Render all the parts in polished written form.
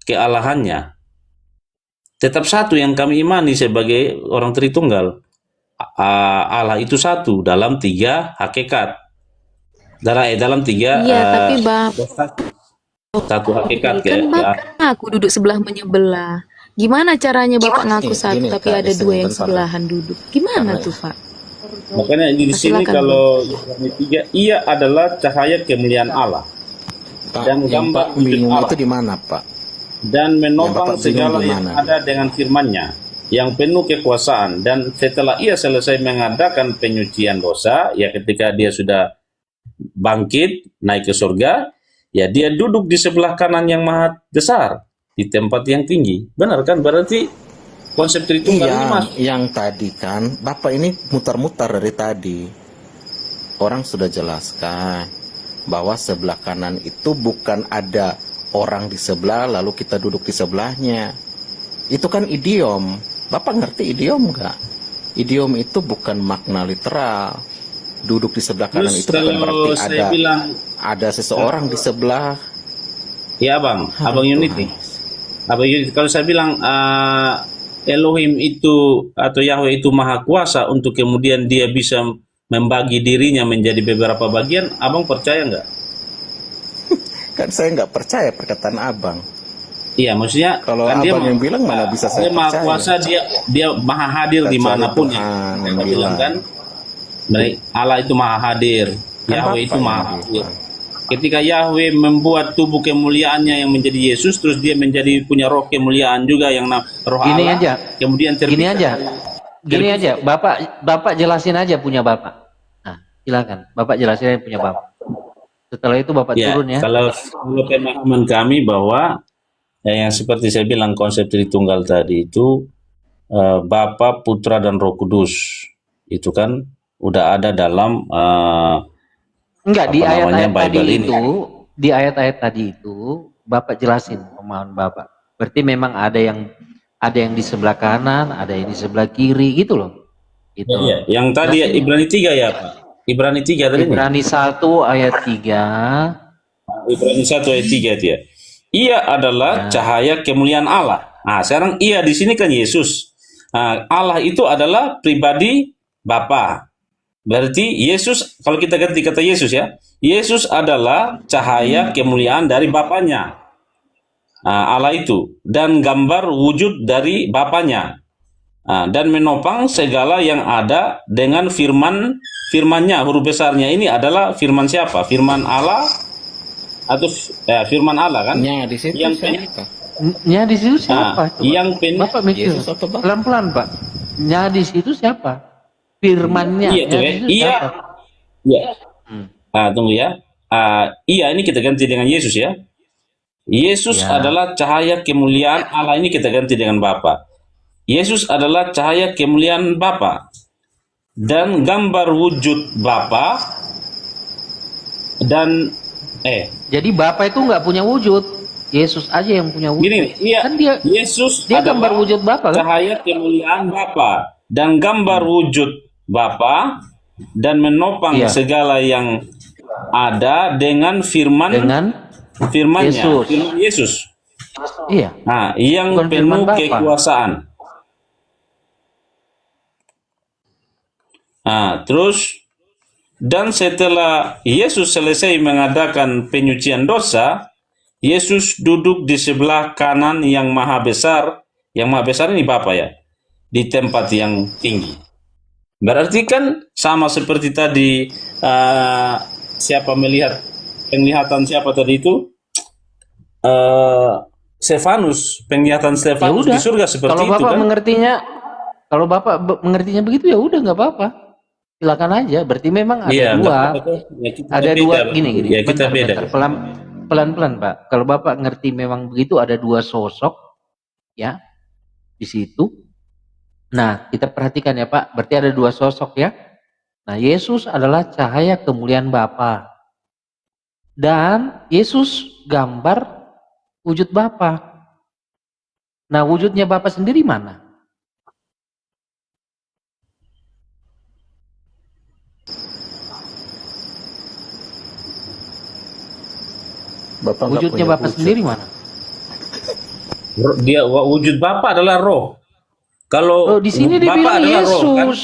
kealahannya. Tetap satu yang kami imani sebagai orang Tritunggal. Allah itu satu dalam tiga hakikat. Dalam tiga Iya, tapi Bang, satu hakikat kan ke Bapak ngaku duduk sebelah menyebelah. Gimana caranya Bapak ngaku satu Gini tapi Kak ada Desi, dua yang bentar Kak. sebelahan duduk? Gimana Karena tuh, Pak? makanya di Nah, sini silakan, Bang. kalau Ibrani 3, ia adalah cahaya kemuliaan Allah Pak, dan yang gambar Pak wujud bingung Allah itu di mana Pak? dan Yang menopang Bapak bingung segala di yang mana? ada dengan firman-Nya yang penuh kekuasaan. Dan setelah ia selesai mengadakan penyucian dosa, ya ketika dia sudah bangkit naik ke surga, ya dia duduk di sebelah kanan yang maha besar di tempat yang tinggi. Benar kan? Berarti konsep Tritunggal ini Iya, masuk. yang tadi kan Bapak ini mutar-mutar dari tadi. Orang sudah jelaskan bahwa sebelah kanan itu bukan ada orang di sebelah lalu kita duduk di sebelahnya. Itu kan idiom. Bapak ngerti idiom nggak? Idiom itu bukan makna literal. Duduk di sebelah kanan Terus itu bukan berarti kalau saya bilang, ada seseorang di sebelah. ya Abang Aduh, Unity. Abang Unity, kalau saya bilang Elohim itu atau Yahweh itu maha kuasa untuk kemudian dia bisa membagi dirinya menjadi beberapa bagian, Abang percaya nggak? kan saya nggak percaya perkataan abang. Iya, maksudnya Kalau kan dia abang yang bilang mana bisa saya dia maha percaya. kuasa, dia maha hadir Kecuali dimanapun ya. Tuhan yang Kita bilang bilang. kan, Allah itu maha hadir, Kan Yahweh Bapak itu yang maha bilang. hadir. Ketika Yahweh membuat tubuh kemuliaannya yang menjadi Yesus, terus dia menjadi punya roh kemuliaan juga yang roh Gini Allah. aja. Kemudian Gini terpisah. aja, Bapak jelasin aja punya Bapak. Nah, silakan, Bapak jelasin aja punya Bapak. Setelah itu Bapak Ya, turun ya. kalau pemahaman kami bahwa yang seperti saya bilang konsep Tritunggal tadi itu Bapa, Putra dan Roh Kudus itu kan udah ada dalam Enggak, di apa namanya, ayat-ayat tadi Bible ini. itu, di ayat-ayat tadi itu Bapak jelasin pemahaman Bapak. Berarti memang ada yang di sebelah kanan, ada yang di sebelah kiri gitu loh. Gitu. Ya, yang tadi Jelasin. Ibrani 3 ya Pak. Ibrani 3 tadi nih. Ibrani 1 ayat 3. Ibrani 1 ayat 3 itu ya. Ia adalah cahaya kemuliaan Allah. Nah, sekarang ia di sini kan Yesus. Nah, Allah itu adalah pribadi Bapa. Berarti Yesus, kalau kita ganti kata Yesus ya, Yesus adalah cahaya kemuliaan dari Bapanya. Nah, Allah itu dan gambar wujud dari Bapanya. Nah, dan menopang segala yang ada dengan firman-nya, huruf besarnya ini adalah firman siapa? Firman Allah atau firman Allah kan? Nya di situ Yang siapa? Nya di situ siapa? Coba? yang Bapak mikir. Yesus atau Bapak? Pelan-pelan, Pak. Nya di situ siapa? Firmannya. Iya tuh Nya ya. di situ Iya. siapa? Iya. Tunggu ya. Iya ini kita ganti dengan Yesus ya. Yesus Ya. adalah cahaya kemuliaan Allah, ini kita ganti dengan Bapa. Yesus adalah cahaya kemuliaan Bapa dan gambar wujud Bapa dan Jadi Bapak itu nggak punya wujud. Yesus aja yang punya wujud. gini, iya, Kan dia Yesus dia adalah gambar wujud Bapak kan? cahaya kemuliaan Bapa dan gambar wujud Bapa dan menopang Iya. segala yang ada dengan firman-nya, Yesus. firman Yesus. Iya. Nah, yang Bukan firman penuh Bapa. kekuasaan. Nah, terus dan setelah Yesus selesai mengadakan penyucian dosa, Yesus duduk di sebelah kanan yang maha besar. Yang maha besar ini Bapa ya, di tempat yang tinggi. Berarti kan sama seperti tadi siapa melihat penglihatan siapa tadi itu? Stefanus, penglihatan Ya Stefanus udah. di surga seperti Kalau itu Bapak kan? kalau Bapak mengertinya begitu ya udah nggak apa-apa. Silakan aja. Berarti memang ada Iya, dua. ya, kita Ada beda, dua Bang. gini. Ya, kita beda. Pelan-pelan, Pak. Kalau Bapak ngerti memang begitu ada dua sosok ya di situ. Nah, kita perhatikan ya, Pak. Berarti ada dua sosok ya. Nah, Yesus adalah cahaya kemuliaan Bapa. Dan Yesus gambar wujud Bapa. Nah, wujudnya Bapa sendiri mana? Bapak nggak Wujudnya punya Bapak wujud. sendiri mana? Dia wujud Bapa adalah roh. Kalau Oh, di sini Bapa dibilang adalah roh, kan? Yesus.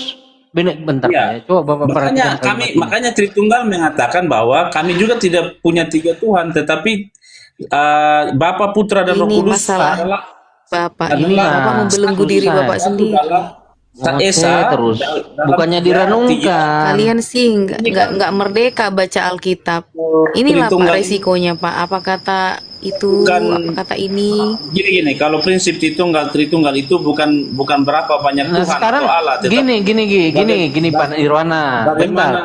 Bentar Iya. ya, coba Bapak perhatikan kalimat ini. Makanya Tritunggal mengatakan bahwa kami juga tidak punya tiga Tuhan, tetapi Bapa, Putra, dan Roh Ini Kudus masalah adalah Bapak adalah ini, Bapak Nah, membelenggu diri selesai. Bapak sendiri. Oke, Esa terus dalam bukannya tiga direnungkan. Kalian sih nggak merdeka baca Alkitab. Inilah Pak Tritunggal resikonya Pak. Apa kata itu, bukan apa kata ini. gini. Kalau prinsip Tritunggal itu bukan berapa banyak Nah, Tuhan sekarang atau Allah, tetapi gini Pak Irwana. Bentar. bagaimana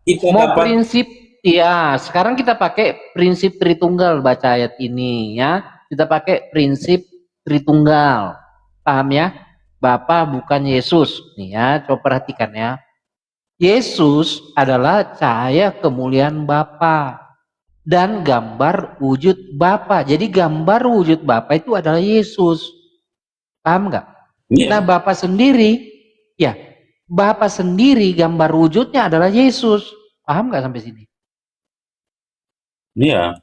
kita Mau dapat prinsip, ya sekarang kita pakai prinsip Tritunggal baca ayat ini ya. Kita pakai prinsip Tritunggal. Paham ya? Bapa bukan Yesus. Nih ya, coba perhatikan ya. Yesus adalah cahaya kemuliaan Bapa dan gambar wujud Bapa. Jadi gambar wujud Bapa itu adalah Yesus. Paham nggak? Nah, Bapa sendiri, ya, Bapa sendiri gambar wujudnya adalah Yesus. Paham nggak sampai sini? Iya.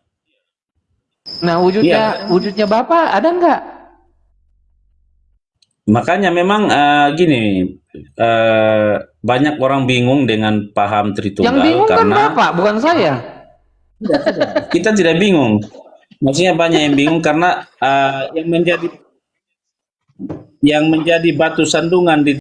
Nah, wujudnya Bapa ada nggak? Makanya memang gini, banyak orang bingung dengan paham Tritunggal Yang bingung kan karena Bapak, bukan saya. kita tidak bingung. Maksudnya banyak yang bingung karena yang menjadi batu sandungan di